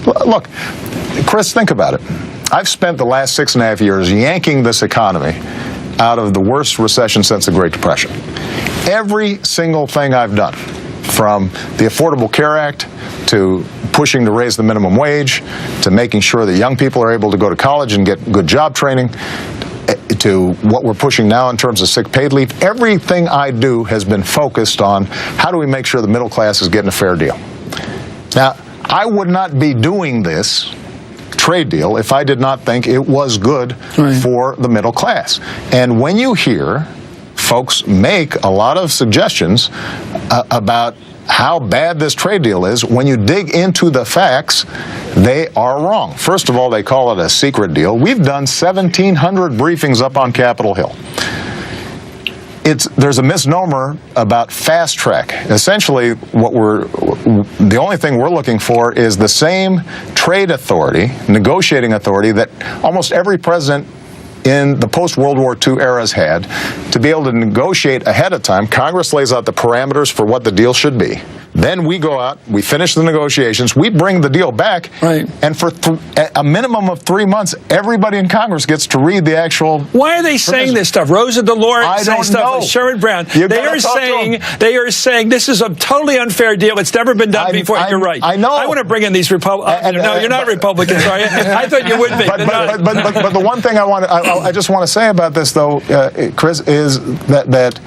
Look, Chris, think about it. I've spent the last 6.5 years yanking this economy out of the worst recession since the Great Depression. Every single thing I've done, from the Affordable Care Act to pushing to raise the minimum wage, to making sure that young people are able to go to college and get good job training, to what we're pushing now in terms of sick paid leave, everything I do has been focused on how do we make sure the middle class is getting a fair deal. Now, I would not be doing this trade deal if I did not think it was good for the middle class. And when you hear folks make a lot of suggestions about how bad this trade deal is, when you dig into the facts, they are wrong. First of all, they call it a secret deal. We've done 1,700 briefings up on Capitol Hill. There's a misnomer about fast track. Essentially, the only thing we're looking for is the same trade authority, negotiating authority, that almost every president in the post-World War II eras had, to be able to negotiate ahead of time. Congress lays out the parameters for what the deal should be. Then we go out, we finish the negotiations, we bring the deal back, and for a minimum of 3 months, everybody in Congress gets to read the actual. Why are they saying this stuff? Rosa DeLore saying stuff. Sherrod Brown. They are saying this is a totally unfair deal. It's never been done before. You're right. I know. I want to bring in these Republicans. No, you're not Republicans, are you? I thought you would be. But the one thing I just want to say about this, though, Chris, is that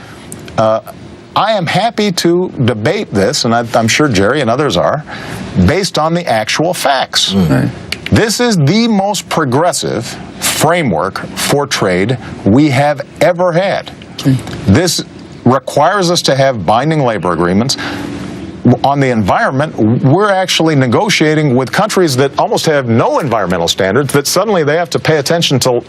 I am happy to debate this, and I'm sure Jerry and others are, based on the actual facts. This is the most progressive framework for trade we have ever had. This requires us to have binding labor agreements. On the environment, we're actually negotiating with countries that almost have no environmental standards, that suddenly they have to pay attention to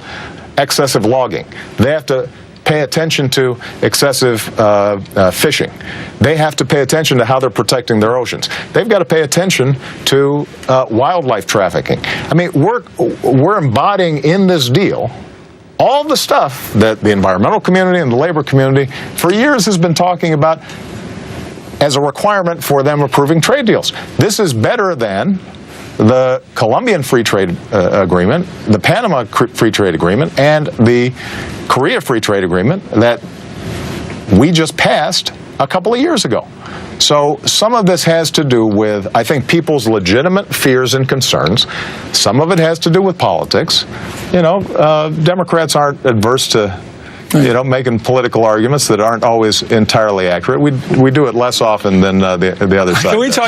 excessive logging. They have to pay attention to excessive fishing. They have to pay attention to how they're protecting their oceans. They've got to pay attention to wildlife trafficking. I mean, we're embodying in this deal all the stuff that the environmental community and the labor community for years has been talking about as a requirement for them approving trade deals. This is better than the Colombian Free Trade Agreement, the Panama Free Trade Agreement, and the Korea Free Trade Agreement that we just passed a couple of years ago. So some of this has to do with, I think, people's legitimate fears and concerns. Some of it has to do with politics. You know, Democrats aren't adverse to making political arguments that aren't always entirely accurate. We do it less often than the other side.